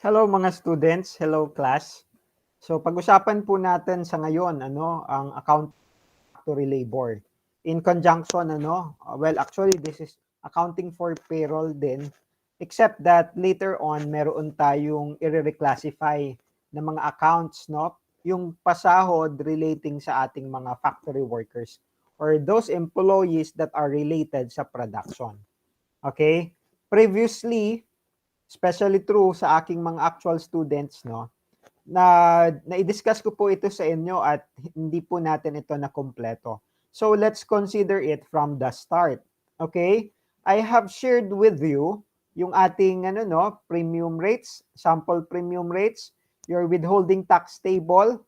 Hello mga students, hello class. So pag-usapan po natin sa ngayon ang account factory labor. In conjunction well actually this is accounting for payroll din except that later on meron tayong i-reclassify na mga accounts yung pasahod relating sa ating mga factory workers or those employees that are related sa production. Okay? Previously, especially true sa aking mga actual students, na-discuss ko po ito sa inyo at hindi po natin ito na kompleto. So let's consider it from the start. Okay? I have shared with you yung ating premium rates, sample premium rates, your withholding tax table,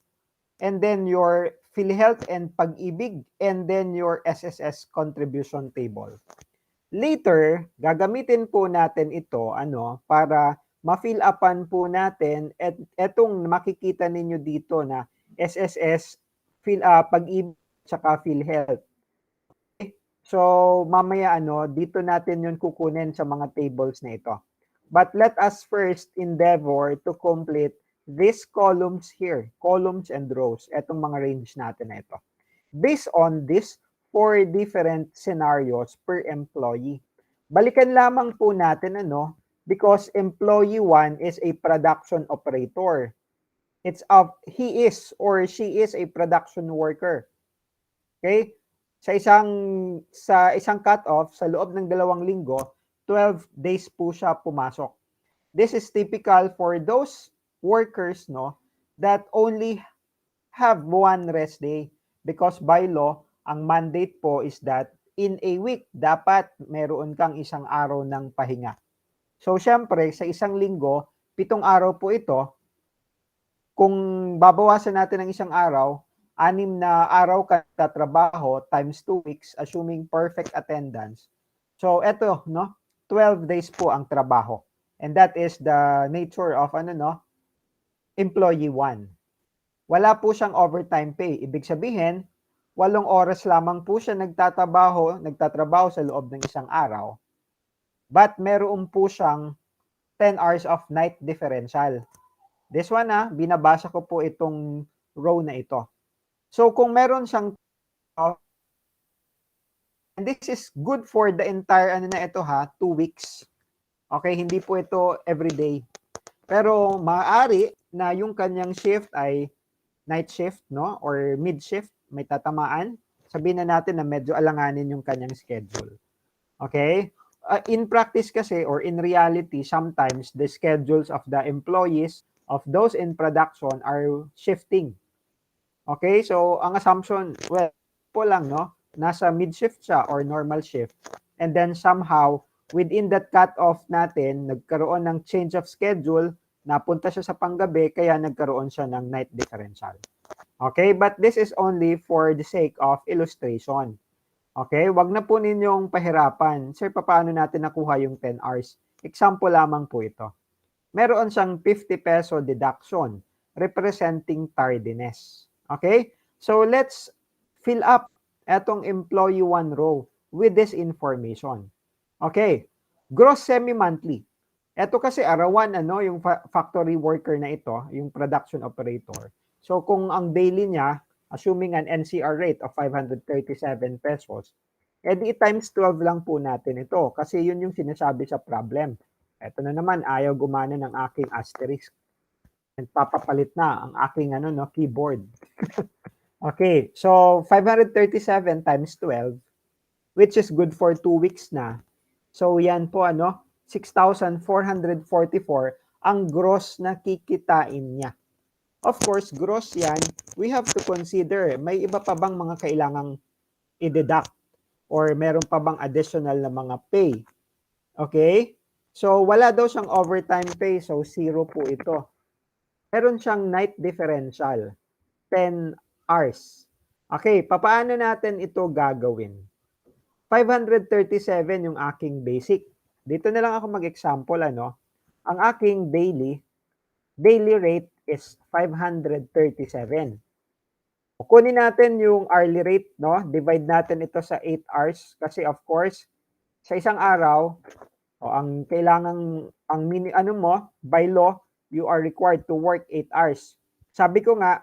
and then your Philhealth and PAGIBIG, and then your SSS contribution table. Later, gagamitin po natin ito para ma-fill upan po natin at etong makikita ninyo dito na SSS, PAGIBIG, tsaka PhilHealth. Okay? So, mamaya dito natin yun kukunin sa mga tables na ito. But let us first endeavor to complete these columns here, columns and rows, etong mga range natin na ito. Based on this 4 different scenarios per employee. Balikan lamang po natin because employee 1 is a production operator. He is or she is a production worker. Okay? Sa isang cut-off, sa loob ng 2 linggo, 12 days po siya pumasok. This is typical for those workers that only have 1 rest day because by law, ang mandate po is that in a week, dapat meron kang 1 araw ng pahinga. So, syempre, sa 1 linggo, 7 araw po ito. Kung babawasan natin ng 1 araw, 6 na araw ka tatrabaho times 2 weeks, assuming perfect attendance. So, eto, 12 days po ang trabaho. And that is the nature of employee 1. Wala po siyang overtime pay. Ibig sabihin, 8 oras lamang po siya nagtatrabaho sa loob ng 1 araw. But meron po siyang 10 hours of night differential. This one binabasa ko po itong row na ito. So kung meron siyang and this is good for the entire 2 weeks. Okay, hindi po ito everyday. Pero maaari na yung kanyang shift ay night shift or mid shift, may tatamaan. Sabihin na natin na medyo alanganin yung kanyang schedule. Okay? In practice kasi or in reality, sometimes the schedules of the employees of those in production are shifting. Okay? So, ang assumption, well, po lang, nasa mid shift siya or normal shift. And then somehow, within that cut-off natin, nagkaroon ng change of schedule, napunta siya sa panggabi, kaya nagkaroon siya ng night differential. Okay? But this is only for the sake of illustration. Okay? Wag na po ninyong pahirapan. Sir, paano natin nakuha yung 10 hours? Example lamang po ito. Meron siyang 50 peso deduction representing tardiness. Okay? So, let's fill up etong employee 1 row with this information. Okay? Gross semi-monthly. Ito kasi arawan, yung factory worker na ito, yung production operator. So, kung ang daily niya, assuming an NCR rate of 537 pesos, edi times 12 lang po natin ito. Kasi yun yung sinasabi sa problem. Ito na naman, ayaw gumana ng aking asterisk. And papapalit na ang aking keyboard. Okay, so 537 times 12, which is good for 2 weeks na. So, yan po 6,444 ang gross na kikitain niya. Of course, gross yan, we have to consider, may iba pa bang mga kailangang i-deduct or meron pa bang additional na mga pay? Okay? So, wala daw siyang overtime pay, so 0 po ito. Meron siyang night differential, 10 hours. Okay, papaano natin ito gagawin? 537 yung aking basic. Dito na lang ako mag-example, Ang aking daily rate is 537. Kunin natin yung hourly rate, Divide natin ito sa 8 hours kasi of course, sa isang araw, ang kailangang by law, you are required to work 8 hours. Sabi ko nga,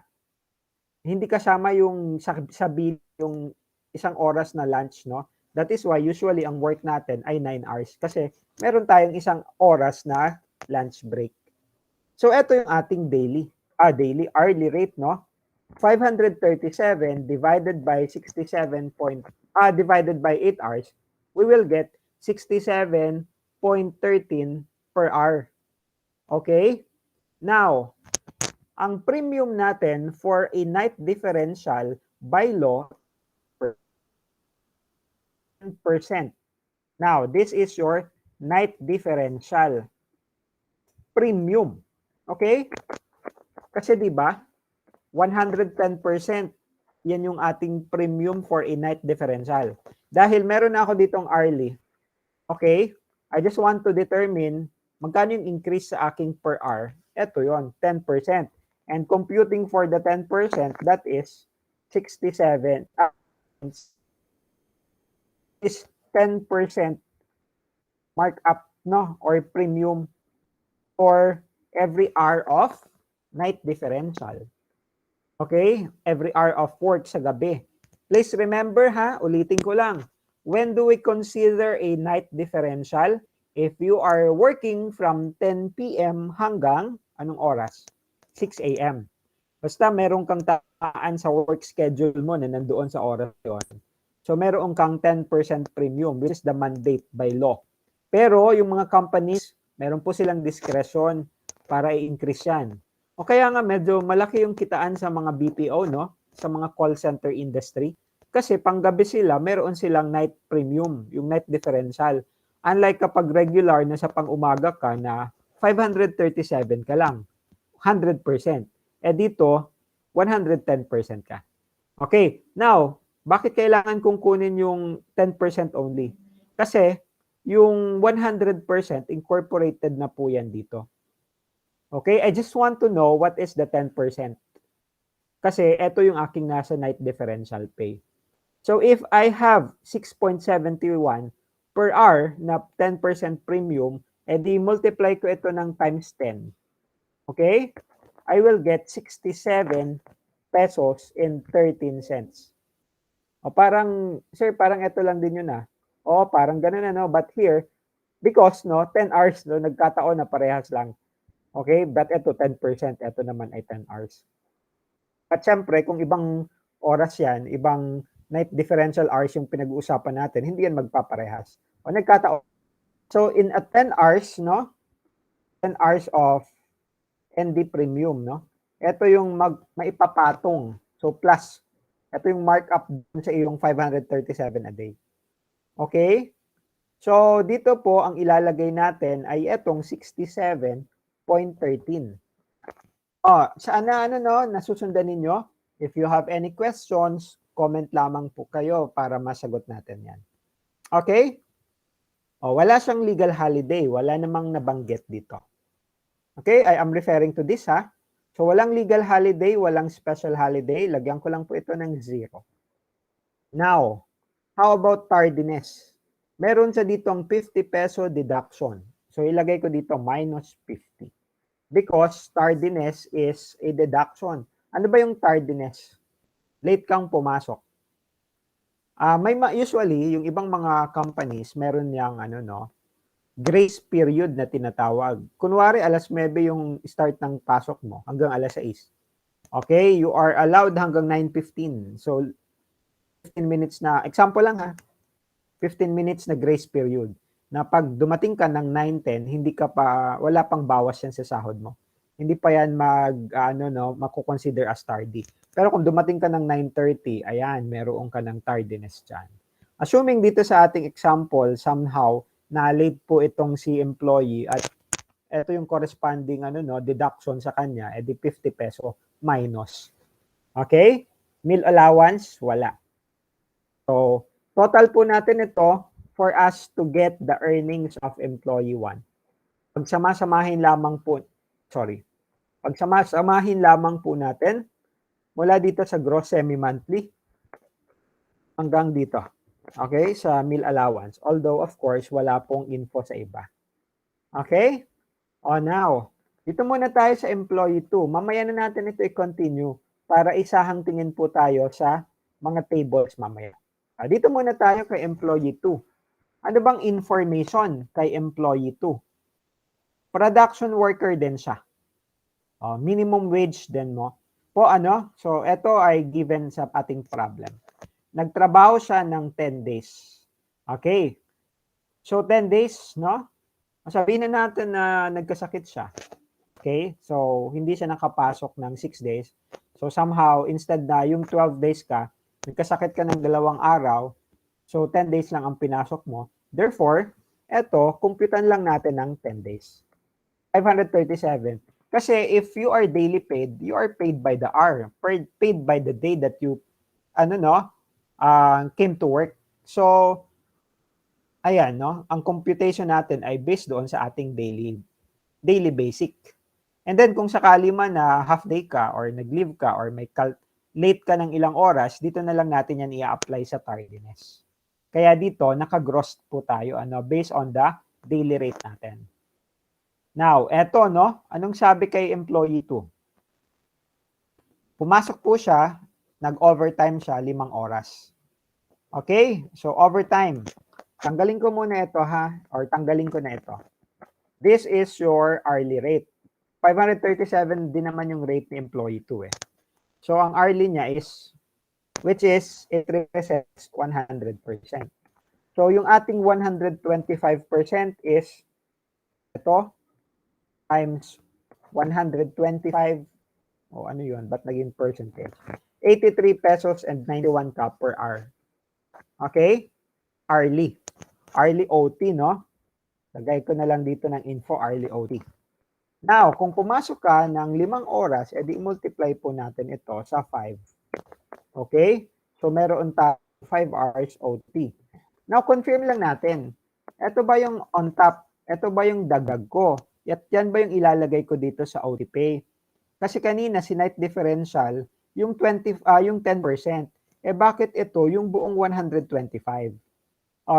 hindi kasama yung sabi yung isang oras na lunch, no? That is why usually ang work natin ay 9 hours kasi meron tayong isang oras na lunch break. So ito yung ating daily hourly rate, no? 537 divided by 67 divided by 8 hours, we will get 67.13 per hour. Okay? Now, ang premium natin for a night differential by law 10%. Now, this is your night differential premium. Okay? Kasi 'di ba? 110%. Yan yung ating premium for a night differential. Dahil meron na ako ditong hourly. Okay? I just want to determine magkano yung increase sa aking per hour. Ito yon, 10%. And computing for the 10%, that is 67 is 10% markup, no, or premium for every hour of night differential. Okay? Every hour of work sa gabi. Please remember ha, ulitin ko lang. When do we consider a night differential? If you are working from 10 p.m. hanggang anong oras? 6 a.m. Basta meron kang taan sa work schedule mo na nandoon sa oras yon. So meron kang 10% premium, which is the mandate by law. Pero yung mga companies, meron po silang discretion para i-increase yan. O kaya nga medyo malaki yung kitaan sa mga BPO, no? Sa mga call center industry. Kasi panggabi sila, meron silang night premium, yung night differential. Unlike kapag regular na sa pang-umaga ka na 537 ka lang, 100%. Eh dito, 110% ka. Okay, now, bakit kailangan kong kunin yung 10% only? Kasi yung 100% incorporated na po yan dito. Okay, I just want to know what is the 10%. Kasi ito yung aking nasa night differential pay. So if I have 6.71 per hour na 10% premium, edi multiply ko ito ng times 10. Okay? I will get 67 pesos and 13 cents. O parang, sir, parang ito lang din yun ah. O parang ganun ano, but here, because no, 10 hours no, nagkataon na parehas lang. Okay, but ito 10%, ito naman ay 10 hours. At syempre, kung ibang oras yan, ibang night differential hours yung pinag-uusapan natin, hindi yan magpaparehas. O nagkataon. So in a 10 hours, no? 10 hours of ND premium, no? Ito yung maipapatong. So plus, ito yung markup sa iyong 537 a day. Okay? So dito po, ang ilalagay natin ay itong 67.13. Oh, saan na ano no, nasusundan ninyo? If you have any questions, comment lamang po kayo para masagot natin yan. Okay? Oh, wala siyang legal holiday. Wala namang nabanggit dito. Okay? I am referring to this ha. So, walang legal holiday, walang special holiday. Lagyan ko lang po ito ng 0. Now, how about tardiness? Meron sa dito ang 50 peso deduction. So, ilagay ko dito minus 50. Because tardiness is a deduction. Ano ba yung tardiness? Late kang pumasok. Usually, yung ibang mga companies, meron yang grace period na tinatawag. Kunwari, alas 9 yung start ng pasok mo hanggang alas 6. Okay? You are allowed hanggang 9:15. So, 15 minutes na, example lang ha, 15 minutes na grace period. Na pag dumating ka ng 9:10, hindi ka pa, wala pang bawas yan sa sahod mo. Hindi pa yan mako-consider as tardy. Pero kung dumating ka ng 9:30, ayan, meron ka ng tardiness dyan. Assuming dito sa ating example, somehow, na late po itong si employee at ito yung corresponding deduction sa kanya, edi 50 peso minus. Okay? Meal allowance, wala. So, total po natin ito for us to get the earnings of employee 1. Pagsama-samahin lamang po natin mula dito sa gross semi-monthly hanggang dito. Okay? Sa meal allowance. Although, of course, wala pong info sa iba. Okay? O now, Dito muna tayo sa employee 2. Mamaya na natin ito i-continue para isahang tingin po tayo sa mga tables mamaya. Dito muna tayo kay employee 2. Ano bang information kay employee 2? Production worker din siya. Minimum wage din mo. So ito ay given sa ating problem. Nagtrabaho siya ng 10 days. Okay. So 10 days, no? Sabihin na natin na nagkasakit siya. Okay? So hindi siya nakapasok ng 6 days. So somehow, instead na yung 12 days ka, nagkasakit ka ng 2 araw, so 10 days lang ang pinasok mo. Therefore, eto, computan lang natin ng 10 days. 537. Kasi if you are daily paid, you are paid by the hour, paid by the day that you, came to work. So, ayan, no? Ang computation natin ay based doon sa ating daily basic. And then, kung sakali man na half day ka or nag-leave ka or may late ka ng ilang oras, dito na lang natin yan i-apply sa tardiness. Kaya dito, naka-gross po tayo, based on the daily rate natin. Now, eto, no? Anong sabi kay employee 2? Pumasok po siya, nag-overtime siya 5 oras. Okay? So, overtime. Tanggalin ko muna ito, ha? Or tanggalin ko na ito. This is your hourly rate. 537 din naman yung rate ni employee 2, eh. So, ang hourly niya is, which is, it represents 100%. So, yung ating 125% is, ito, times 125, ano yun? Ba't naging percentage? 83 pesos and 91 ka per hour. Okay? Hourly. Hourly OT, no? Lagay ko na lang dito ng info, hourly OT. Now, kung pumasok ka ng 5 oras, edi multiply po natin ito sa 5. Okay? So, meron tayo 5 hours OT. Now, confirm lang natin. Ito ba yung on top? Ito ba yung dagdag ko? Yan ba yung ilalagay ko dito sa OT pay? Kasi kanina, si-night differential, yung 10%. Bakit ito yung buong 125?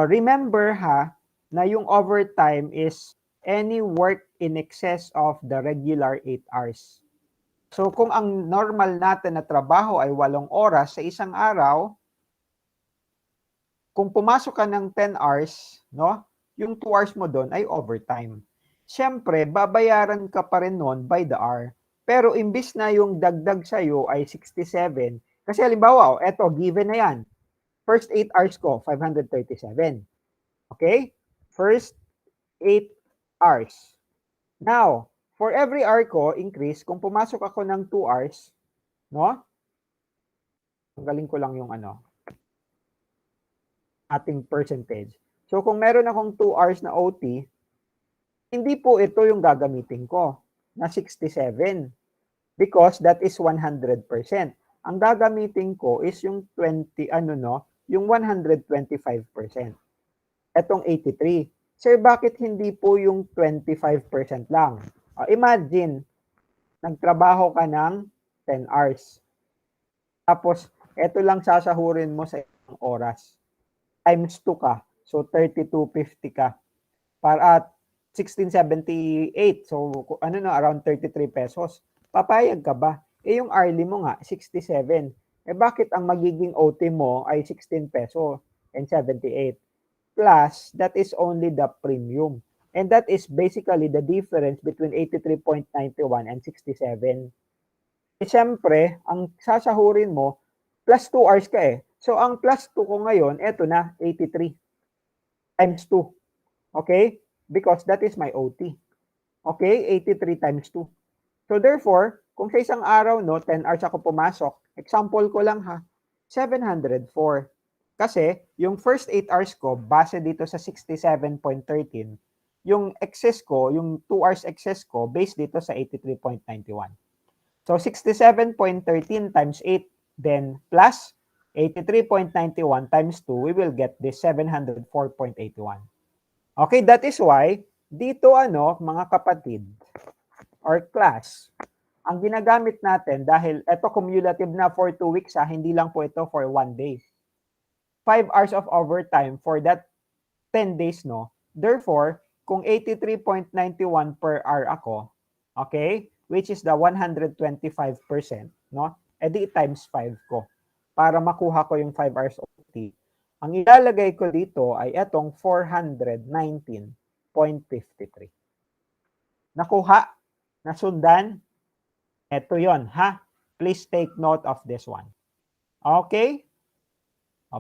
Remember, ha, na yung overtime is any work in excess of the regular 8 hours. So, kung ang normal natin na trabaho ay 8 oras sa isang araw, kung pumasok ka ng 10 hours, no, yung 2 hours mo doon ay overtime. Siyempre, babayaran ka pa rin noon by the hour. Pero imbis na yung dagdag sa'yo ay 67, kasi halimbawa, eto, given na yan. First 8 hours ko, 537. Okay? First 8 hours. Now, for every hour ko, increase, kung pumasok ako ng 2 hours, no? Tanggalin ko lang yung ating percentage. So, kung meron akong 2 hours na OT, hindi po ito yung gagamitin ko na 67 because that is 100%. Ang gagamitin ko is yung yung 125%. Etong 83. Sir, bakit hindi po yung 25% lang? Imagine, nagtrabaho ka ng 10 hours. Tapos, eto lang sasahurin mo sa isang oras. Times 2 ka. So, 32.50 ka. Para at 1678. So, around 33 pesos. Papayag ka ba? Yung hourly mo nga, 67. Bakit ang magiging OT mo ay 16 peso and 78? Plus, that is only the premium. And that is basically the difference between 83.91 and 67. Siyempre, ang sasahurin mo, plus 2 hours ka eh. So, ang plus 2 ko ngayon, eto na, 83 times 2. Okay? Because that is my OT. Okay? 83 times 2. So, therefore, kung sa isang araw, 10 hours ako pumasok, example ko lang ha, 704. Kasi, yung first 8 hours ko, base dito sa 67.13, yung excess ko, yung 2 hours excess ko, based dito sa 83.91. So, 67.13 times 8, then plus 83.91 times 2, we will get this 704.81. Okay, that is why, dito mga kapatid, or class, ang ginagamit natin, dahil ito cumulative na for 2 weeks, hindi lang po ito for 1 day. 5 hours of overtime for that 10 days, no? Therefore, kung 83.91 per hour ako, Okay? Which is the 125%, no? E di times 5 ko para makuha ko yung 5 hours OT. Ang ilalagay ko dito ay etong 419.53. Nakuha? Nasundan? Ito yon ha? Please take note of this one. Okay?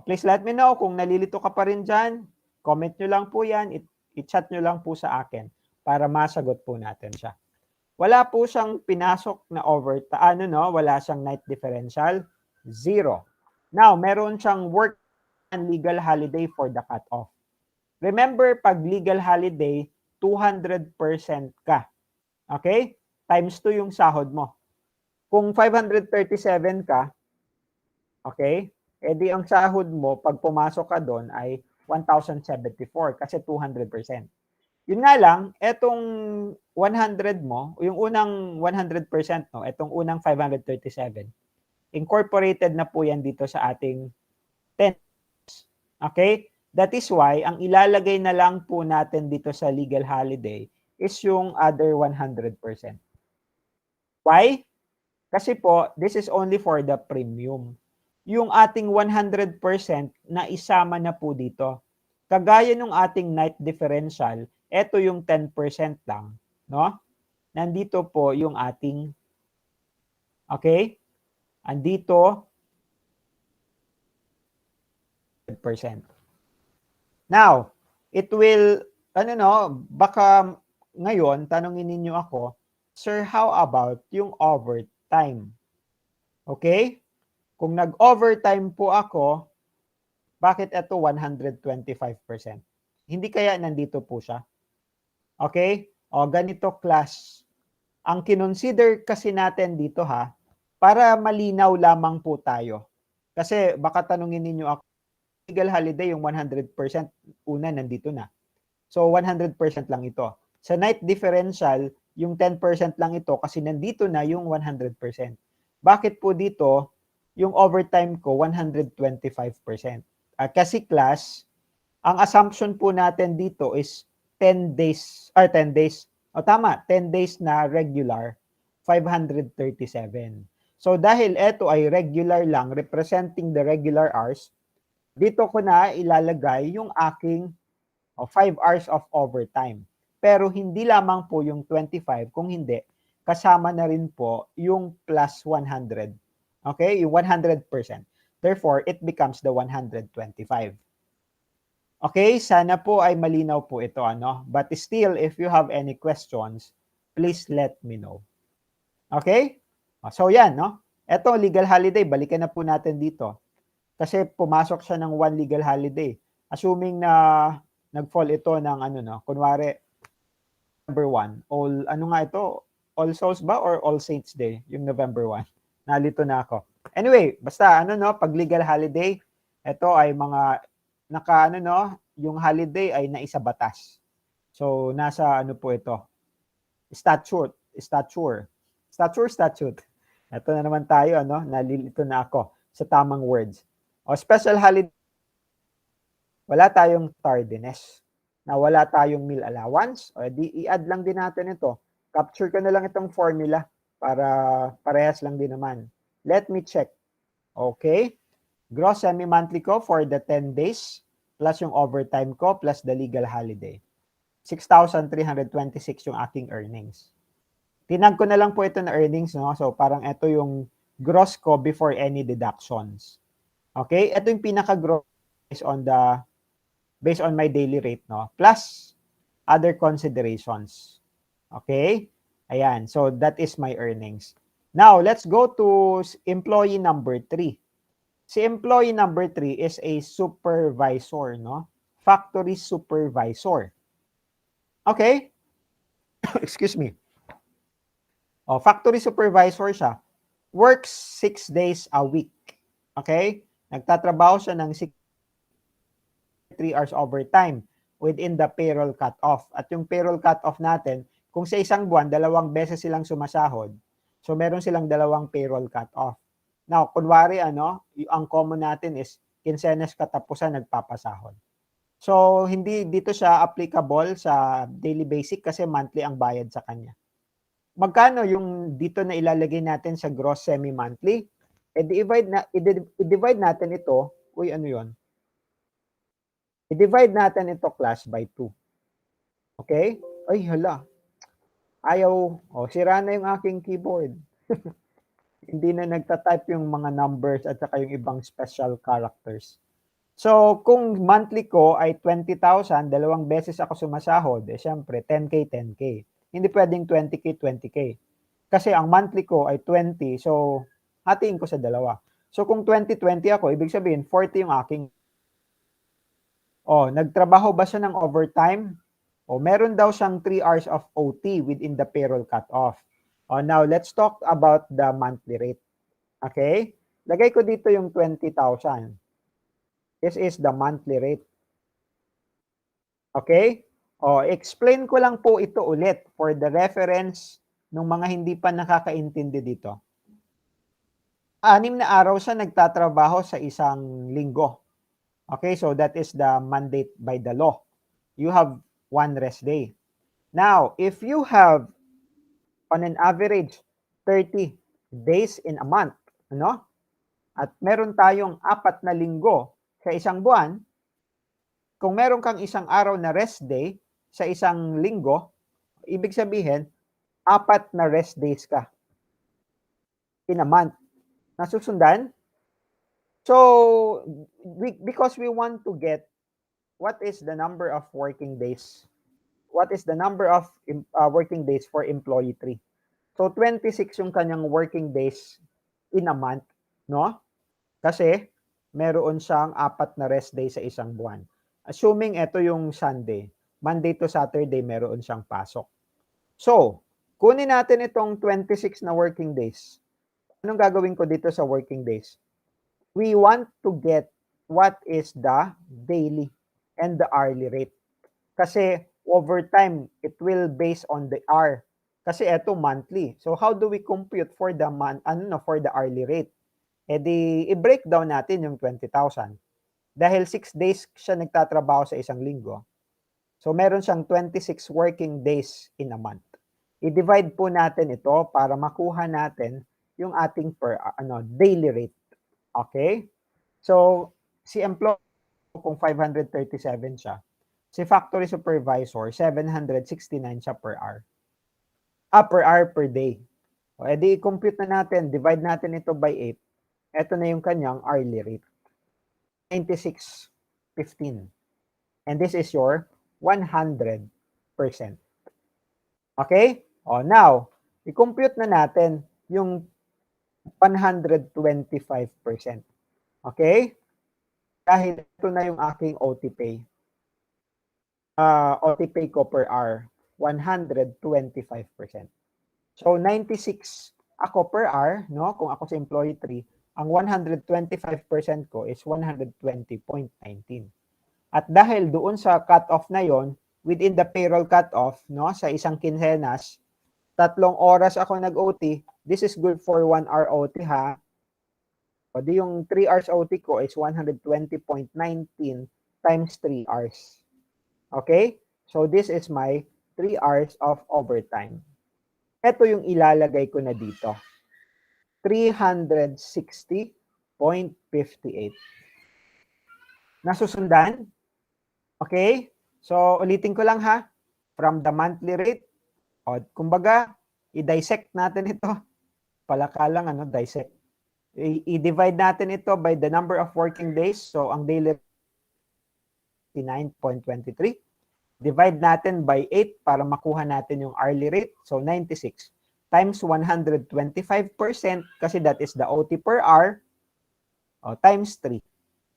Please let me know kung nalilito ka pa rin dyan. Comment nyo lang po yan. I-chat nyo lang po sa akin para masagot po natin siya. Wala po siyang pinasok na overtime. Wala siyang night differential. 0. Now, meron siyang work and legal holiday for the cut-off. Remember, pag legal holiday, 200% ka. Okay? Times 2 yung sahod mo. Kung 537 ka, okay, edi ang sahod mo pag pumasok ka doon ay 1,074 kasi 200%. Yun nga lang, etong 100 mo, yung unang 100%, no, etong unang 537, incorporated na po yan dito sa ating 10. Okay? That is why, ang ilalagay na lang po natin dito sa legal holiday is yung other 100%. Why? Kasi po, this is only for the premium. Yung ating 100% na isama na po dito. Kagaya ng ating night differential, ito yung 10% lang, no? Nandito po yung ating, okay? Andito, 100%. Now, it will, baka ngayon, tanongin ninyo ako, Sir, how about yung overtime? Okay? Kung nag-overtime po ako, bakit ito 125%? Hindi kaya nandito po siya? Okay? O ganito class. Ang kinonsider kasi natin dito para malinaw lamang po tayo. Kasi baka tanungin ninyo ako, legal holiday yung 100% una nandito na. So 100% lang ito. Sa night differential, yung 10% lang ito kasi nandito na yung 100%. Bakit po dito, yung overtime ko 125%? Kasi class, ang assumption po natin dito is 10 days, 10 days. O tama, 10 days na regular, 537. So dahil ito ay regular lang, representing the regular hours, dito ko na ilalagay yung aking 5 hours of overtime. Pero hindi lamang po yung 25, kung hindi, kasama na rin po yung plus 100. Okay, yung 100%. Therefore, it becomes the 125. Okay, sana po ay malinaw po ito, But still, if you have any questions, please let me know. Okay? So yan, no? Ito, legal holiday, balikan na po natin dito. Kasi pumasok siya ng 1 legal holiday. Assuming na nag-fall ito ng kunwari, November 1. All Souls ba or All Saints Day? Yung November 1. Nalito na ako. Anyway, basta pag legal holiday, ito ay mga yung holiday ay naisa batas. So nasa po ito? Statute. Ito na naman tayo, nalilito na ako sa tamang words. O special holiday, wala tayong tardiness. Na wala tayong meal allowance. O di i-add lang din natin ito. Capture ko na lang itong formula para parehas lang din naman. Let me check. Okay. Gross semi-monthly ko for the 10 days plus yung overtime ko plus the legal holiday. 6,326 yung aking earnings. Tinag ko na lang po ito na earnings, no? So parang ito yung gross ko before any deductions. Okay? Ito yung pinaka-gross based on my daily rate, no? Plus other considerations. Okay? Ayan. So that is my earnings. Now, let's go to employee number 3. Si employee number 3 is a supervisor, no? Factory supervisor. Okay? Excuse me. Factory supervisor siya. Works 6 days a week. Okay? Nagtatrabaho siya ng 3 hours overtime within the payroll cut-off. At yung payroll cut-off natin, kung sa isang buwan, 2 beses silang sumasahod, so meron silang 2 payroll cut-off. Now, kunwari, ang common natin is kinsenas katapusan nagpapasahod. So, hindi dito siya applicable sa daily basic kasi monthly ang bayad sa kanya. magkano yung dito na ilalagay natin sa gross semi-monthly? I-divide natin ito. Uy, ano yun? I-divide natin ito class by 2. Okay? Ay, hala. Ayaw. Sira na yung aking keyboard. Hindi na nagta-type yung mga numbers at saka yung ibang special characters. So, kung monthly ko ay 20,000, dalawang beses ako sumasahod, syempre, 10K, 10K. Hindi pwedeng 20K, 20K. Kasi ang monthly ko ay 20, so hatiin ko sa dalawa. So, kung 20-20 ako, ibig sabihin, 40 yung aking. Nagtrabaho ba siya ng overtime? Meron daw siyang 3 hours of OT within the payroll cutoff. Now, let's talk about the monthly rate. Okay? Lagay ko dito yung 20,000. This is the monthly rate. Okay? Explain ko lang po ito ulit for the reference ng mga hindi pa nakakaintindi dito. 6 na araw siya nagtatrabaho sa isang linggo. Okay, so that is the mandate by the law. You have 1 rest day. Now, if you have on an average 30 days in a month, ano? At meron tayong 4 na linggo sa isang buwan, kung meron kang isang araw na rest day sa isang linggo, ibig sabihin, 4 na rest days ka in a month. Nasusundan? So, because we want to get what is the number of working days? What is the number of working days for employee 3? So, 26 yung kanyang working days in a month, no? Kasi, meron siyang 4 na rest day sa isang buwan. Assuming ito yung Sunday, Monday to Saturday, meron siyang pasok. So, kunin natin itong 26 na working days. Anong gagawin ko dito sa working days? We want to get what is the daily and the hourly rate. Kasi overtime, it will base on the hour. Kasi ito monthly. So how do we compute for the for the hourly rate? I-break down natin yung 20,000. Dahil 6 days siya nagtatrabaho sa isang linggo. So meron siyang 26 working days in a month. I-divide po natin ito para makuha natin yung ating daily rate. Okay? So, si employee, kung 537 siya, si factory supervisor, 769 siya per hour. Per hour per day. Edi i-compute na natin, divide natin ito by 8. Ito na yung kanyang hourly rate. 96.15. And this is your 100%. Okay? Now, i-compute na natin yung 125%. Okay? Dahil ito na yung aking OT pay. OT pay ko per hour, 125%. So, 96 ako per hour, no? Kung ako sa employee 3, ang 125% ko is 120.19. At dahil doon sa cut-off na yon, within the payroll cut-off, no, sa isang kinsenas, 3 oras ako nag-OT, this is good for 1 hour OT ha. O di yung 3 hours OT ko is 120.19 times 3 hours. Okay? So this is my 3 hours of overtime. Ito yung ilalagay ko na dito. 360.58. Nasusundan? Okay? So ulitin ko lang ha. From the monthly rate, kumbaga, i-dissect natin ito. Palakalang dissect. I-divide natin ito by the number of working days. So, ang daily 9.23. Divide natin by 8 para makuha natin yung hourly rate. So, 96 times 125% kasi that is the OT per hour times 3.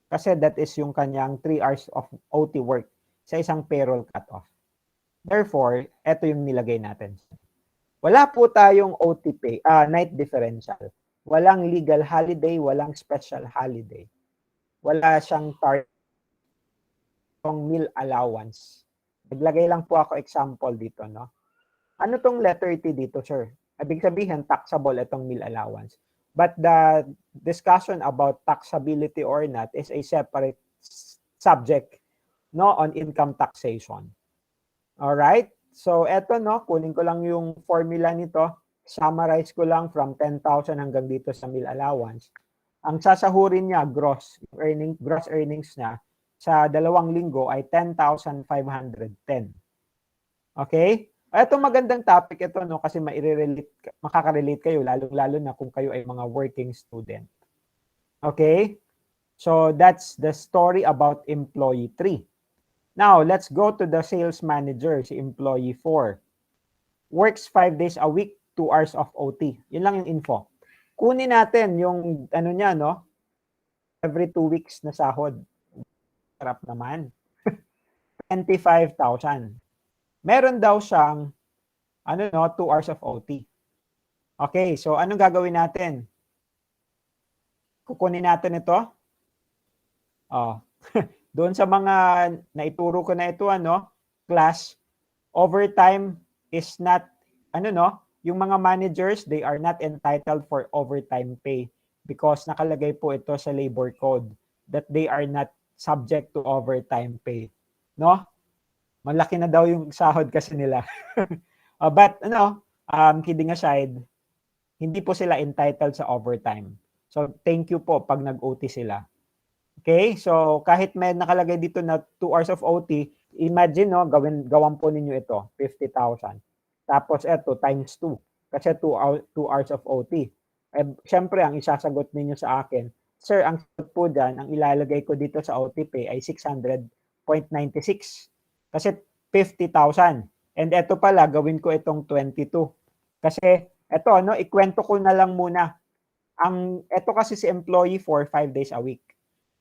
Kasi that is yung kanyang 3 hours of OT work sa isang payroll cutoff. Therefore, ito yung nilagay natin. Wala po tayong OT pay, night differential. Walang legal holiday, walang special holiday. Wala siyang meal allowance. Naglagay lang po ako example dito, no? Ano tong letter T dito, sir? Ibig sabihin, taxable itong meal allowance. But the discussion about taxability or not is a separate subject, no, on income taxation. All right? So, eto no, kunin ko lang yung formula nito. Summarize ko lang from 10,000 hanggang dito sa meal allowance. Ang sasahurin niya, gross earnings niya sa 2 linggo ay 10,510. Okay? Ito magandang topic ito no kasi makaka-relate kayo lalo na kung kayo ay mga working student. Okay? So that's the story about employee 3. Now, let's go to the sales manager, si employee 4. Works 5 days a week, 2 hours of OT. Yun lang yung info. Kunin natin yung ano niya no, every 2 weeks na sahod. Sarap naman. 25,000. Meron daw siyang 2 hours of OT. Okay, so anong gagawin natin? Kukunin natin ito. Doon sa mga naituro ko na ito, class, overtime is not, yung mga managers, they are not entitled for overtime pay because nakalagay po ito sa labor code that they are not subject to overtime pay. No? Malaki na daw yung sahod kasi nila. But, kidding aside, hindi po sila entitled sa overtime. So, thank you po pag nag-OT sila. Okay? So, kahit may nakalagay dito na 2 hours of OT, imagine, gawan po ninyo ito, 50,000. Tapos, ito, times 2. Kasi 2 hours of OT. Siyempre, ang isasagot ninyo sa akin, Sir, ang sagot po dyan, ang ilalagay ko dito sa OT pay ay 600.96. Kasi 50,000. And ito pala, gawin ko itong 22. Kasi, ito, ikwento ko na lang muna. Ito kasi si employee for 5 days a week.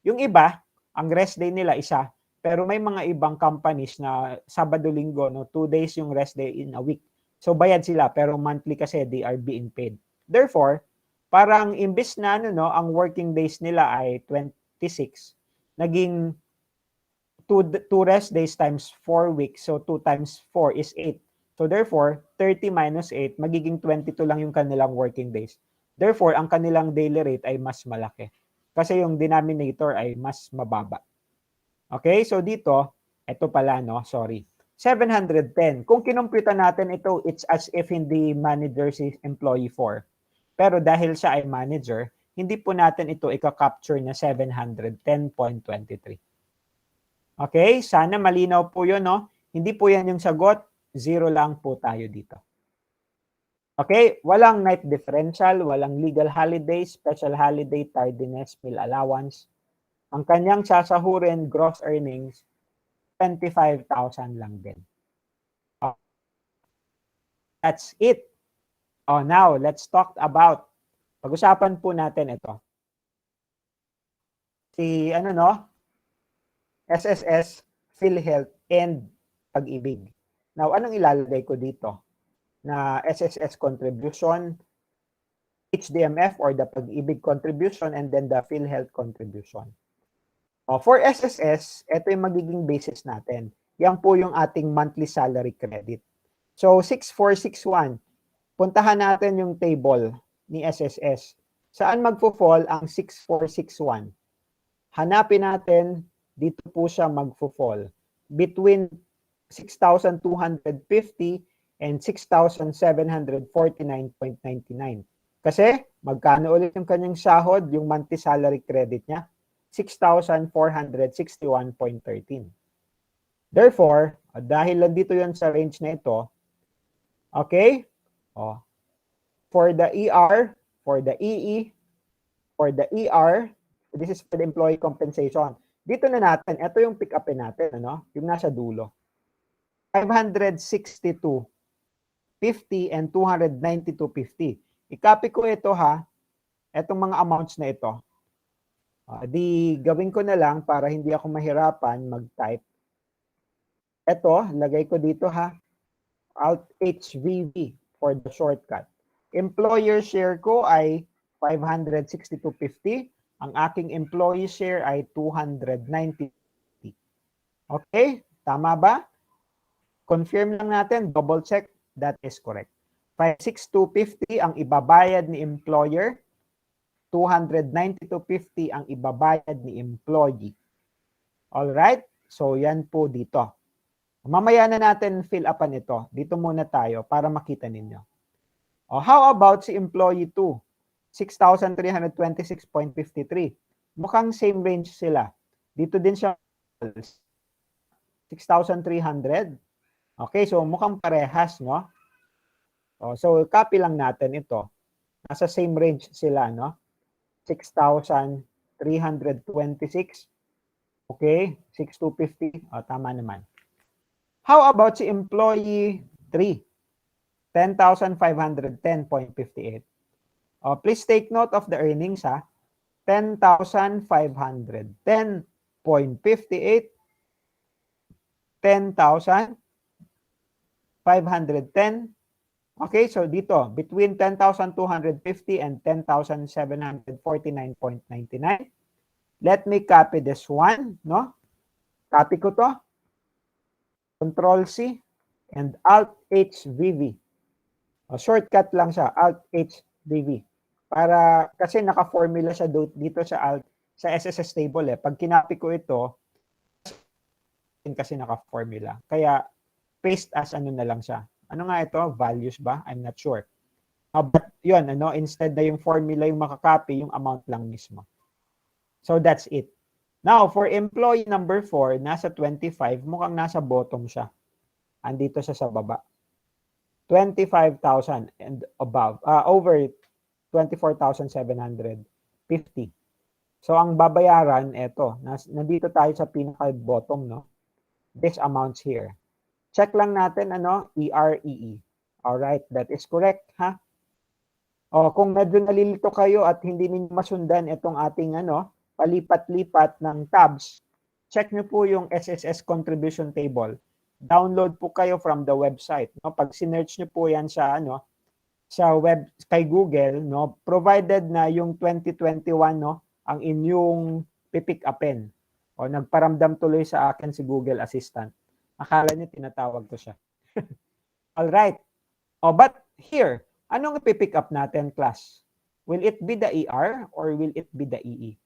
Yung iba, ang rest day nila isa, pero may mga ibang companies na Sabado-Linggo, 2 days yung rest day in a week. So bayad sila, pero monthly kasi they are being paid. Therefore, parang imbis na ang working days nila ay 26, naging 2 rest days times 4 weeks. So 2 times 4 is 8. So therefore, 30 minus 8, magiging 22 lang yung kanilang working days. Therefore, ang kanilang daily rate ay mas malaki. Kasi yung denominator ay mas mababa. Okay? So dito, ito pala, 710. Kung kinumpita natin ito, it's as if hindi manager si employee 4. Pero dahil siya ay manager, hindi po natin ito ika-capture na 710.23. Okay? Sana malinaw po yun, Hindi po yan yung sagot. 0 lang po tayo dito. Okay, walang night differential, walang legal holiday, special holiday, tardiness, meal allowance. Ang kanyang sasahurin, gross earnings, 25,000 lang din. That's it. Now, let's talk about, pag-usapan po natin ito. Si, SSS, Philhealth, and PAGIBIG. Now, anong ilalagay ko dito? Na SSS contribution, HDMF or the PAGIBIG contribution, and then the Philhealth contribution. For SSS, ito yung magiging basis natin. Yan po yung ating monthly salary credit. So, 6461. Puntahan natin yung table ni SSS. Saan magfo-fall ang 6461? Hanapin natin, dito po siya magfo-fall. Between 6,250 and 6,749.99. Kasi, magkano ulit yung kanyang sahod, yung monthly salary credit niya? 6,461.13. Therefore, dahil lang dito yan sa range na ito, okay? For the ER, for the EE, for the ER, this is for the employee compensation. Dito na natin, ito yung pick upin natin, yung nasa dulo. 562.50 and 292.50. I-copy ko ito itong mga amounts na ito. Di gawin ko na lang para hindi ako mahirapan mag-type. Ito, lagay ko dito Alt HVV for the shortcut. Employer share ko ay 562.50. Ang aking employee share ay 290. Okay? Tama ba? Confirm lang natin, double check, that is correct. 562.50 ang ibabayad ni employer, 292.50 ang ibabayad ni employee. Alright? So, yan po dito. Mamaya na natin fill upan ito. Dito muna tayo para makita ninyo. How about si employee 2? 6,326.53. Mukhang same range sila. Dito din siya 6,300. Okay, so mukhang parehas, no? So copy lang natin ito. Nasa same range sila, no? 6,326. Okay, 6,250. Tama naman. How about si employee 3? 10,510.58. Please take note of the earnings, ha? 10,510.58, 10,510. Okay, so dito, between 10,250 and 10,749.99. Let me copy this one, no? Copy ko to. Control-C and Alt-H-VV. Shortcut lang siya, Alt-H-VV. Para, kasi naka-formula siya dito sa SSS table eh. Pag kinapi ko ito, kasi naka-formula. Kaya, paste as ano na lang siya. Ano nga ito? Values ba? I'm not sure. But yun, instead na yung formula yung makakopy, yung amount lang mismo. So that's it. Now, for employee number 4, nasa 25, mukhang nasa bottom siya. Andito siya sa baba. 25,000 and above. Over 24,750. So, ang babayaran, eto. Nandito tayo sa pinaka-bottom, no? This amounts here. Check lang natin, EREE. Alright, that is correct, ha? Kung medyo nalilito kayo at hindi ninyo masundan itong ating, palipat-lipat ng tabs, check nyo po yung SSS contribution table. Download po kayo from the website. No? Pag sinearch nyo po yan sa, sa web, kay Google, no? Provided na yung 2021, no? Ang inyong pipick upin. Nagparamdam tuloy sa akin si Google Assistant. Akala niyo tinatawag ko siya. Alright. But here, anong ipipick up natin, class? Will it be the ER or will it be the EE?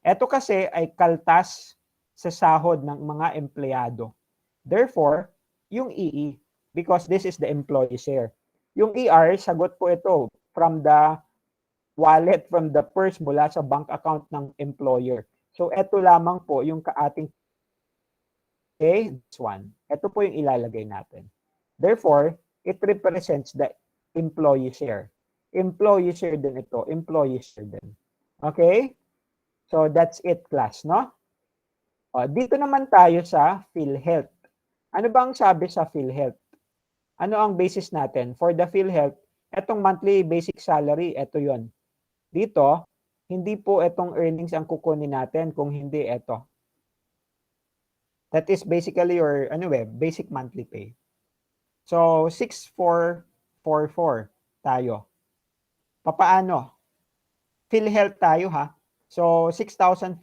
Ito kasi ay kaltas sa sahod ng mga empleyado. Therefore, yung EE, because this is the employee share. Yung ER, sagot po ito from the wallet, from the purse mula sa bank account ng employer. So, ito lamang po yung ating this one. Ito po yung ilalagay natin. Therefore, it represents the employee share. Employee share din ito. Employee share din. Okay? So, that's it, class, no? Dito naman tayo sa Philhealth. Ano bang sabi sa Philhealth? Ano ang basis natin? For the Philhealth, etong monthly basic salary, ito yon. Dito, hindi po etong earnings ang kukunin natin, kung hindi ito. That is basically your, basic monthly pay. So, 6,444 tayo. Papaano? Philhealth tayo, ha? So, 6,444.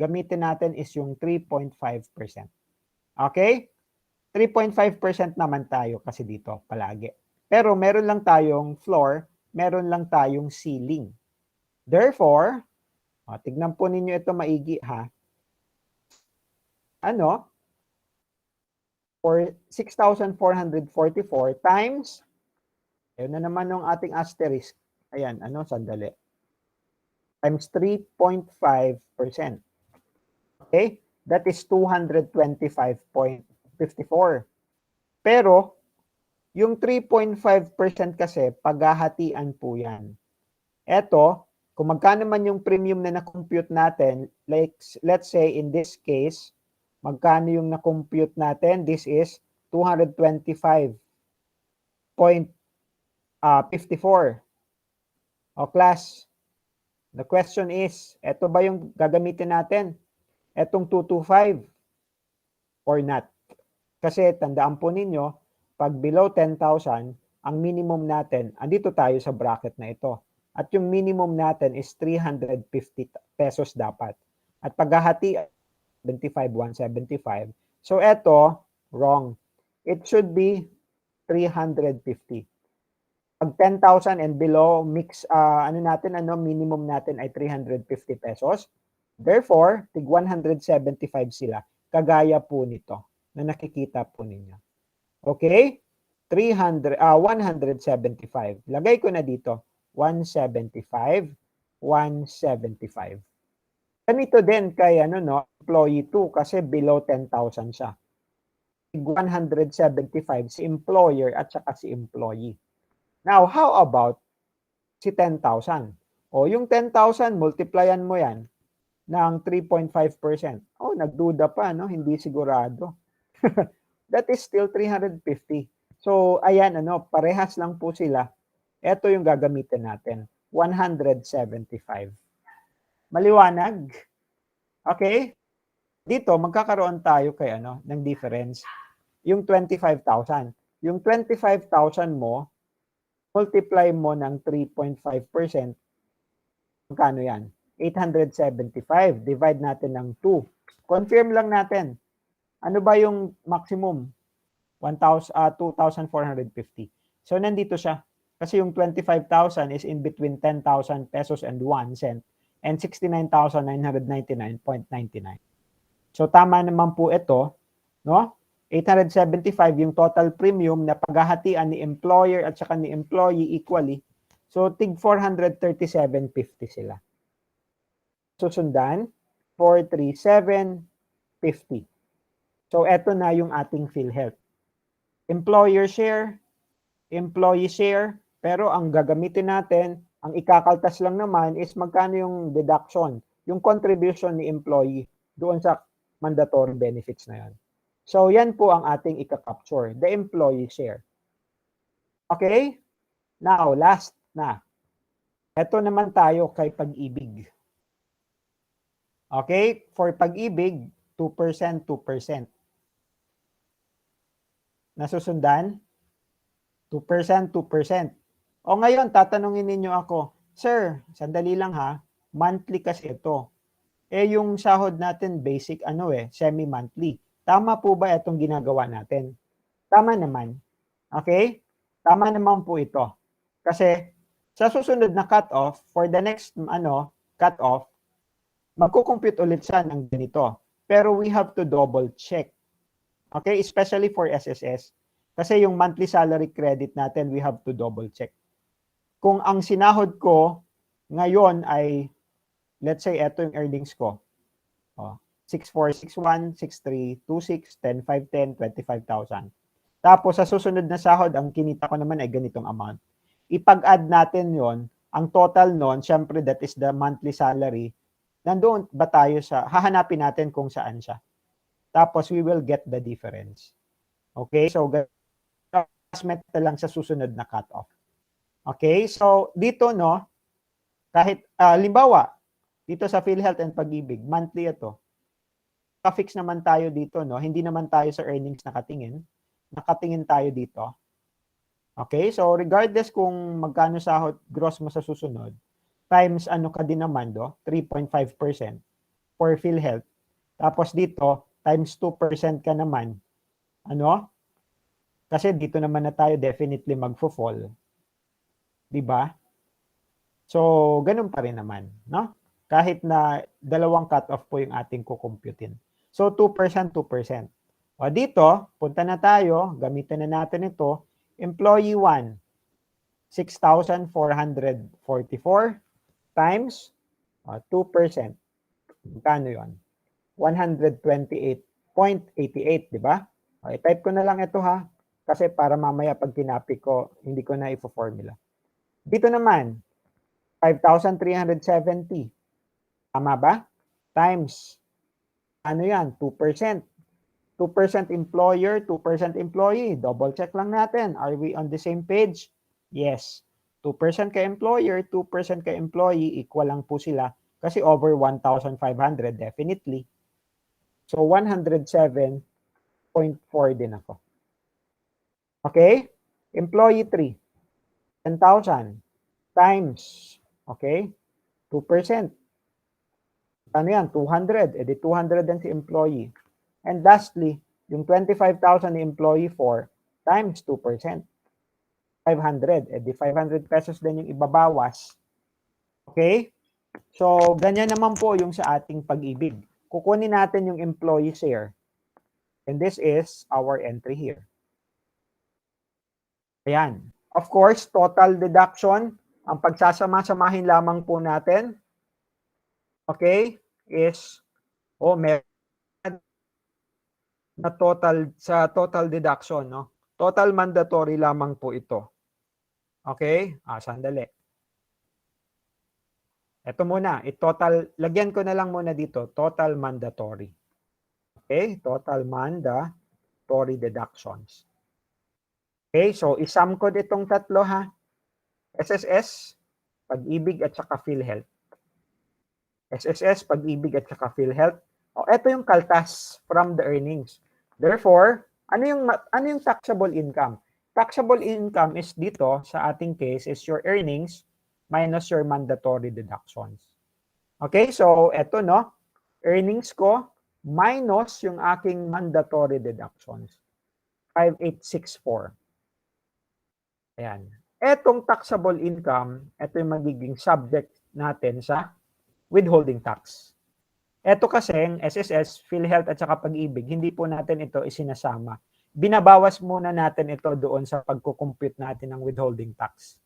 Gamitin natin is yung 3.5%. Okay? 3.5% naman tayo kasi dito palagi. Pero meron lang tayong floor, meron lang tayong ceiling. Therefore, tignan po ninyo ito maigi, ha? For 6,444 times, ayun na naman yung ating asterisk. Ayan, sandali. Times 3.5%. Okay? That is 225.54. Pero, yung 3.5% kasi, paghahatian po yan. Eto, kung magkano man yung premium na na-compute natin, like, let's say in this case, magkano yung na-compute natin? This is 225.54. Class, the question is, eto ba yung gagamitin natin? Etong 225 or not? Kasi tandaan po ninyo, pag below 10,000, ang minimum natin, andito tayo sa bracket na ito. At yung minimum natin is 350 pesos dapat. At paghahati, 175. So eto, wrong. It should be 350. Pag 10,000 and below, mix, minimum natin ay 350 pesos. Therefore, tig 175 sila. Kagaya po nito. na nakikita po ninyo. Okay? 175. Lagay ko na dito. 175. 175. Ganito din kay employee 2 kasi below 10,000 siya. 175 si employer at saka si employee. Now, how about si 10,000? O yung 10,000, multiplyan mo yan ng 3.5%. Oh, nagduda pa, no? Hindi sigurado. That is still 350. So, ayan, parehas lang po sila. Ito yung gagamitin natin. 175. Maliwanag? Okay? Dito, magkakaroon tayo kay ng difference. Yung 25,000. Yung 25,000 mo, multiply mo ng 3.5%. Magkano yan? 875. Divide natin ng 2. Confirm lang natin. Ano ba yung maximum? 2,450. So, nandito siya. Kasi yung 25,000 is in between 10,000 pesos and 1 cent and 69,999.99. So, tama naman po ito, no? 875 yung total premium na paghahatian ni employer at saka ni employee equally. So, tig 437.50 sila. Susundan, 437.50. So, eto na yung ating Philhealth. Employer share, employee share, pero ang gagamitin natin, ang ikakaltas lang naman is magkano yung deduction, yung contribution ni employee doon sa mandatory benefits na yan. So, yan po ang ating ika-capture, the employee share. Okay? Now, last na. Ito naman tayo kay Pag-ibig. Okay? For Pag-ibig, 2%, 2%. Nasusundan? 2%, 2%. O ngayon, tatanungin ninyo ako, Sir, sandali lang ha, monthly kasi ito. Yung sahod natin, basic semi-monthly. Tama po ba itong ginagawa natin? Tama naman. Okay? Tama naman po ito. Kasi sa susunod na cut-off, for the next cut-off, magkukompute ulit siya ng ganito. Pero we have to double check. Okay? Especially for SSS. Kasi yung monthly salary credit natin, we have to double check. Kung ang sinahod ko ngayon ay, let's say, ito yung earnings ko. 6,461, 6,326, 10,510, 25,000. Tapos sa susunod na sahod, ang kinita ko naman ay ganitong amount. Ipag-add natin yon, ang total nun, syempre that is the monthly salary, nandoon ba tayo hahanapin natin kung saan siya. Tapos we will get the difference. Okay, so adjustment lang sa susunod na cut-off. Okay, so dito kahit limbawa, dito sa Philhealth and Pag-ibig, monthly ito. Ka-fix naman tayo dito, hindi naman tayo sa earnings nakatingin. Nakatingin tayo dito. Okay, so regardless kung magkano sahod gross mo sa susunod, times ka din naman 3.5% for Philhealth. Tapos dito, times 2% ka naman. Kasi dito naman na tayo definitely magfo-fall. Diba? So, ganun pa rin naman, no? Kahit na dalawang cut-off po yung ating kukumputin. So, 2%, 2%. O dito, punta na tayo, gamitin na natin ito, employee 1, 6,444 times 2%. Magkano yun? 128.88, di ba? O, i-type ko na lang ito ha, kasi para mamaya pag tinapik ko, hindi ko na i-formula. Dito naman, 5,370. Tama ba? Times, yan? 2%. 2% employer, 2% employee. Double check lang natin. Are we on the same page? Yes. 2% kay employer, 2% kay employee, equal lang po sila. Kasi over 1,500, definitely. So, 107.4 din ako. Okay? Employee 3. 10,000 times, okay, 2%. Ano yan? 200. Edi 200 din si employee. And lastly, yung 25,000 ni employee 4 times 2%. 500. Edi 500 pesos din yung ibabawas. Okay? So, ganyan naman po yung sa ating Pag-ibig. Kukunin natin yung employee share. And this is our entry here. Ayan. Of course, total deduction, ang pagsasama-samahin lamang po natin, okay, is, meron na total, sa total deduction, no? Total mandatory lamang po ito. Okay? Sandali. Ito muna, total, lagyan ko na lang muna dito, total mandatory. Okay? Total mandatory deductions. Okay, so isum ko itong tatlo ha. SSS, Pag-ibig at saka Philhealth. SSS, Pag-ibig at saka Philhealth. Ito yung kaltas from the earnings. Therefore, ano yung taxable income? Taxable income is dito sa ating case is your earnings minus your mandatory deductions. Okay, so ito no, earnings ko minus yung aking mandatory deductions. 5864. Ayan. Etong taxable income, ito yung magiging subject natin sa withholding tax. Ito kasing SSS, PhilHealth at saka Pag-ibig, hindi po natin ito isinasama. Binabawas muna natin ito doon sa pagkukompute natin ng withholding tax.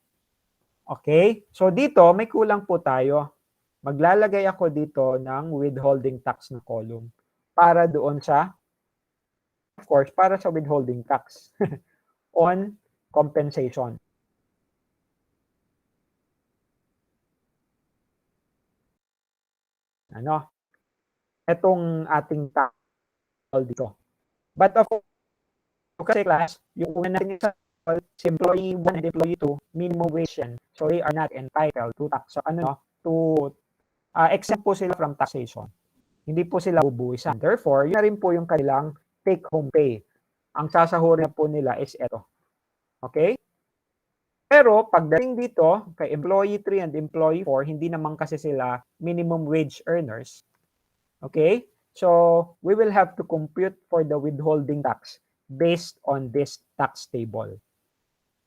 Okay? So dito, may kulang po tayo. Maglalagay ako dito ng withholding tax na column para doon sa, of course, para sa withholding tax on compensation. Ano? Etong ating tax dito. But of course, kasi class, yung una natin sa employee 1 and employee 2, minimum wage yan. So they are not entitled to tax. So exempt po sila from taxation. Hindi po sila bubuwisan. Therefore, yun na rin po yung kanilang take-home pay. Ang sasahurin po nila is ito. Okay? Pero pagdating dito, kay employee 3 and employee 4, hindi naman kasi sila minimum wage earners. Okay? So, we will have to compute for the withholding tax based on this tax table.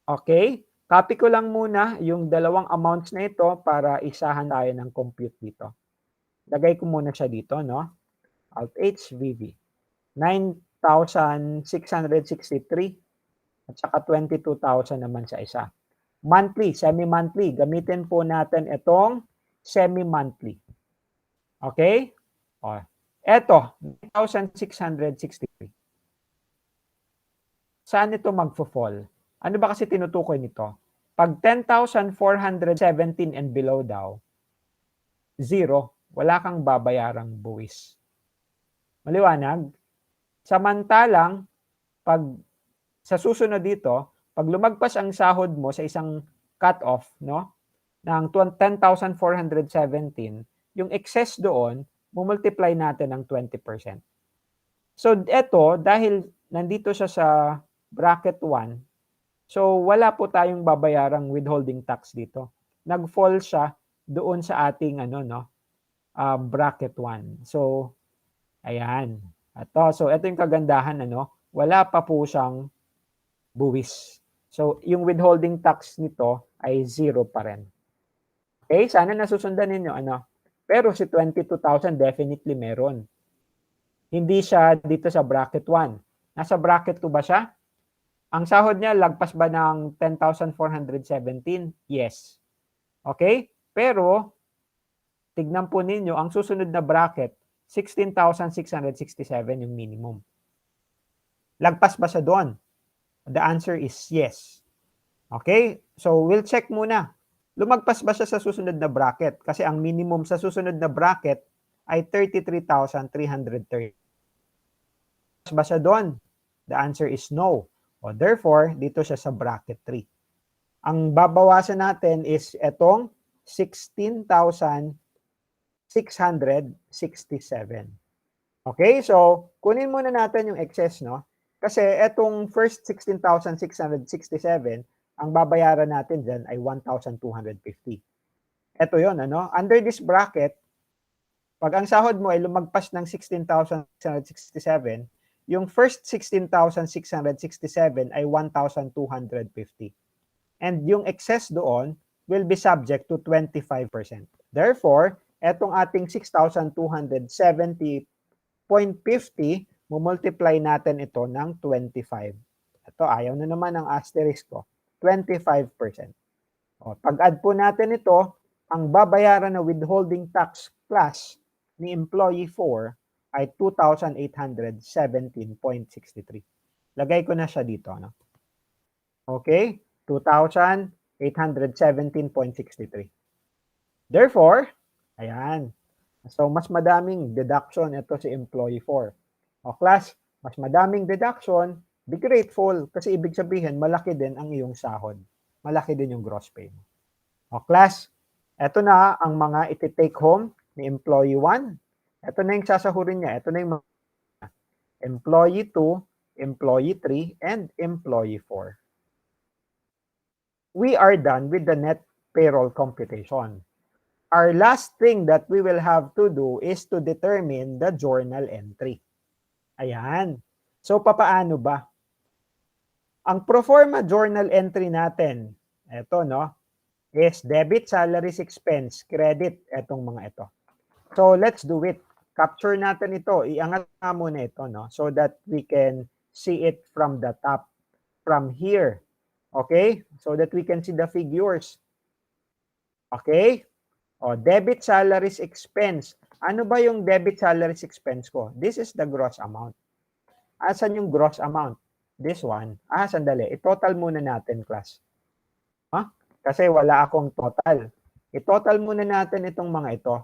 Okay? Copy ko lang muna yung dalawang amounts na ito para isahan tayo ng compute dito. Lagay ko muna siya dito, no? Alt H, VV. 9,663 at saka 22,000 naman sa isa. Monthly, semi-monthly. Gamitin po natin itong semi-monthly. Okay? Eto, 9,663. Saan ito magfo-fall? Ano ba kasi tinutukoy nito? Pag 10,417 and below daw, 0, wala kang babayarang buwis. Maliwanag? Samantalang, pag sa susunod dito, pag lumagpas ang sahod mo sa isang cut-off, no, ng 10,417, yung excess doon, mumultiply natin ng 20%. So, eto, dahil nandito siya sa bracket 1, so wala po tayong babayarang withholding tax dito. Nag-fall siya doon sa ating bracket 1. So, ayan. So, ito yung kagandahan, wala pa po siyang buwis. So, yung withholding tax nito ay 0 pa rin. Okay? Sana nasusundan ninyo, Pero si 22,000 definitely meron. Hindi siya dito sa bracket 1. Nasa bracket 2 ba siya? Ang sahod niya, lagpas ba ng 10,417? Yes. Okay? Pero, tignan po ninyo, ang susunod na bracket, 16,667 yung minimum. Lagpas ba siya doon? The answer is yes. Okay? So, we'll check muna. Lumagpas ba siya sa susunod na bracket? Kasi ang minimum sa susunod na bracket ay 33,330. Ba siya doon? The answer is no. Therefore, dito siya sa bracket 3. Ang babawasan natin is etong 16,667. Okay? So, kunin muna natin yung excess, no? Kasi etong first 16,667, ang babayaran natin dyan ay 1,250. Ito yon, Under this bracket, pag ang sahod mo ay lumagpas ng 16,667, yung first 16,667 ay 1,250. And yung excess doon will be subject to 25%. Therefore, etong ating 6,270.50 mumultiply natin ito ng 25. Ito, ayaw na naman ang asterisk ko. 25%. O, pag-add po natin ito, ang babayaran na withholding tax class ni employee 4 ay 2,817.63. Lagay ko na siya dito. No? Okay? 2,817.63. Therefore, ayan. So, mas madaming deduction ito si employee 4. O class, mas madaming deduction, be grateful kasi ibig sabihin, malaki din ang iyong sahod. Malaki din yung gross pay mo. O class, ito na ang mga iti-take home ni employee 1. Ito na yung sasahurin niya. Ito na yung mga employee 2, employee 3, and employee 4. We are done with the net payroll computation. Our last thing that we will have to do is to determine the journal entry. Ayan. So, papaano ba? Ang proforma journal entry natin, ito, no, is debit, salaries, expense, credit, etong mga ito. So, let's do it. Capture natin ito. Iangat na muna ito, no, so that we can see it from the top, from here. Okay? So that we can see the figures. Okay? O, debit, salaries, expense. Ano ba yung debit, salaries, expense ko? This is the gross amount. Asan yung gross amount? This one. Sandali. I-total muna natin, class. Kasi wala akong total. I-total muna natin itong mga ito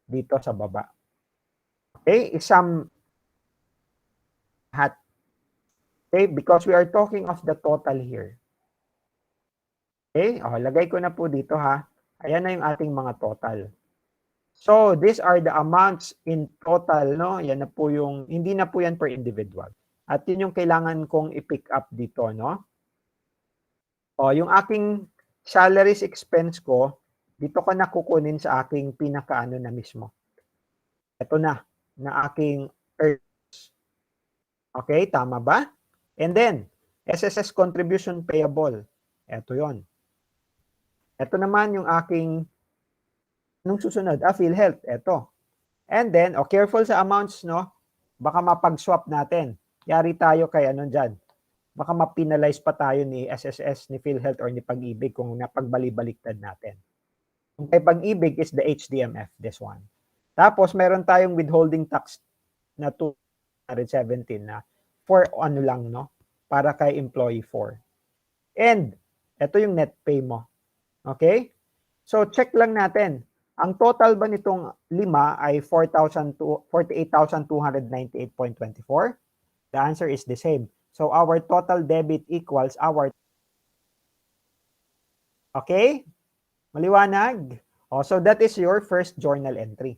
dito sa baba. Okay? Isang hat. Okay? Because we are talking of the total here. Okay? O, lagay ko na po dito, ha. Ayan na yung ating mga total. So, these are the amounts in total, no? Yan na po yung, hindi na po yan per individual. At yun yung kailangan kong i-pick up dito, no? O, yung aking salaries expense ko, dito ko na kukunin sa aking pinakaano na mismo. Ito na aking earnings. Okay, tama ba? And then, SSS contribution payable. Ito yon. Ito naman yung aking, nung susunod, Philhealth, ito. And then, careful sa amounts, no? Baka mapag-swap natin. Yari tayo kay ano dyan. Baka mapinalize pa tayo ni SSS, ni Philhealth, or ni PAGIBIG kung napagbali-baliktad natin. Yung kay PAGIBIG is the HDMF, this one. Tapos, meron tayong withholding tax na 217 na for ano lang, no? Para kay employee 4. And, ito yung net pay mo. Okay? So, check lang natin. Ang total ba nitong 5 ay 48,298.24? The answer is the same. So, our total debit equals our... Okay? Maliwanag? So, that is your first journal entry.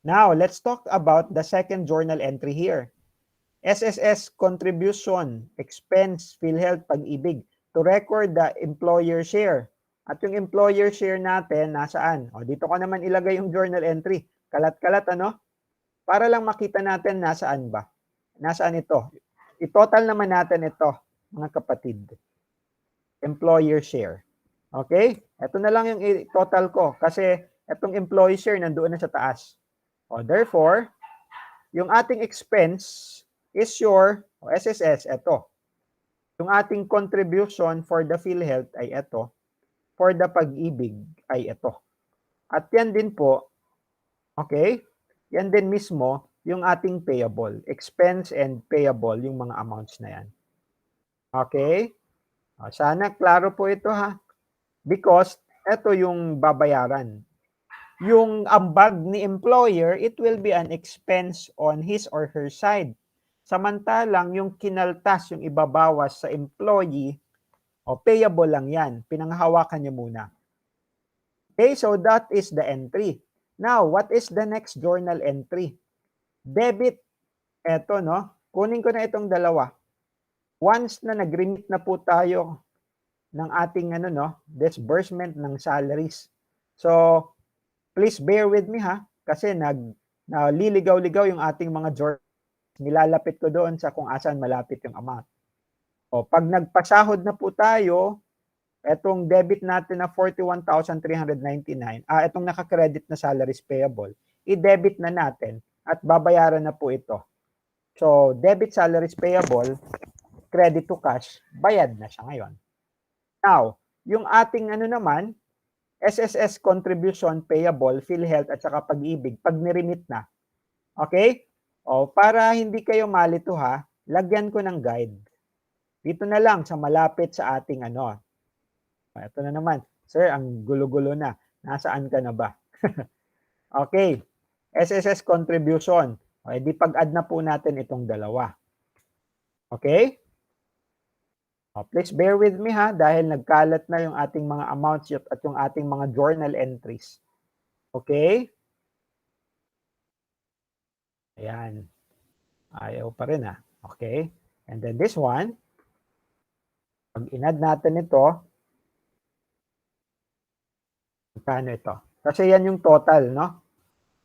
Now, let's talk about the second journal entry here. SSS contribution, expense, Philhealth, PAGIBIG to record the employer share. At yung employer share natin, nasaan? Dito ko naman ilagay yung journal entry. Kalat-kalat, ano? Para lang makita natin nasaan ba. Nasaan ito? I-total naman natin ito, mga kapatid. Employer share. Okay? Ito na lang yung i-total ko. Kasi itong employee share nandoon na sa taas. Therefore, yung ating expense is your SSS, ito. Yung ating contribution for the Philhealth ay ito. For the PAGIBIG ay ito. At yan din po, okay, yan din mismo yung ating payable. Expense and payable, yung mga amounts na yan. Okay? Sana klaro po ito, ha? Because ito yung babayaran. Yung ambag ni employer, it will be an expense on his or her side. Samantalang yung kinaltas, yung ibabawas sa employee, payable lang yan. Pinanghawakan niya muna. Okay, so that is the entry. Now, what is the next journal entry? Debit. Eto, no? Kunin ko na itong dalawa. Once na nag-remit na po tayo ng ating disbursement ng salaries. So, please bear with me, ha? Kasi naliligaw-ligaw yung ating mga journal. Nilalapit ko doon sa kung asan malapit yung amount. Pag nagpasahod na po tayo, etong debit natin na 41,399, etong naka-credit na salaries payable, i-debit na natin at babayaran na po ito. So, debit salaries payable, credit to cash, bayad na siya ngayon. Now, yung ating ano naman, SSS contribution payable, Philhealth at saka Pag-ibig, pag niremit na. Okay? O, para hindi kayo malito ha, lagyan ko ng guide. Dito na lang sa malapit sa ating ano. Ito na naman. Sir, ang gulo-gulo na. Nasaan ka na ba? Okay. SSS contribution. Okay, di pag-add na po natin itong dalawa. Okay? Please bear with me ha, dahil nagkalat na yung ating mga amounts at yung ating mga journal entries. Okay? Ayan. Ayaw pa rin ha. Okay? And then this one, pag in-add natin ito, magkano ito? Kasi yan yung total, no?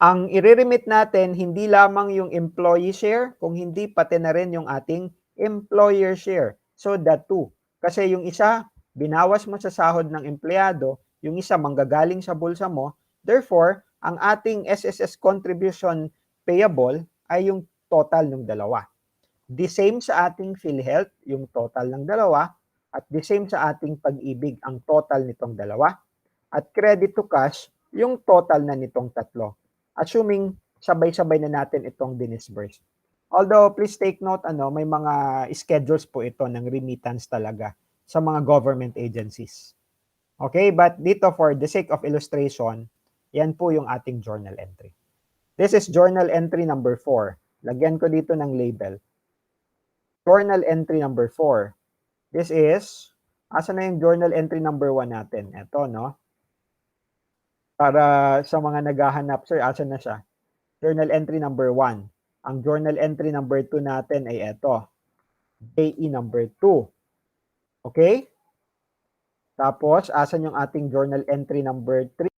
Ang i-remit natin, hindi lamang yung employee share, kung hindi pati na rin yung ating employer share. So, that too. Kasi yung isa, binawas mo sa sahod ng empleyado, yung isa manggagaling sa bulsa mo. Therefore, ang ating SSS contribution payable ay yung total ng dalawa. The same sa ating Philhealth, yung total ng dalawa, at the same sa ating Pag-ibig, ang total nitong dalawa. At credit to cash, yung total na nitong tatlo. Assuming sabay-sabay na natin itong dinisburse. Although, please take note, may mga schedules po ito ng remittance talaga sa mga government agencies. Okay, but dito for the sake of illustration, yan po yung ating journal entry. This is journal entry number 4. Lagyan ko dito ng label. Journal entry number 4. This is, asa na yung journal entry number 1 natin? Ito, no? Para sa mga naghahanap, sir, asa na siya? Journal entry number 1. Ang journal entry number 2 natin ay ito. JE number 2. Okay? Tapos, asan yung ating journal entry number 3?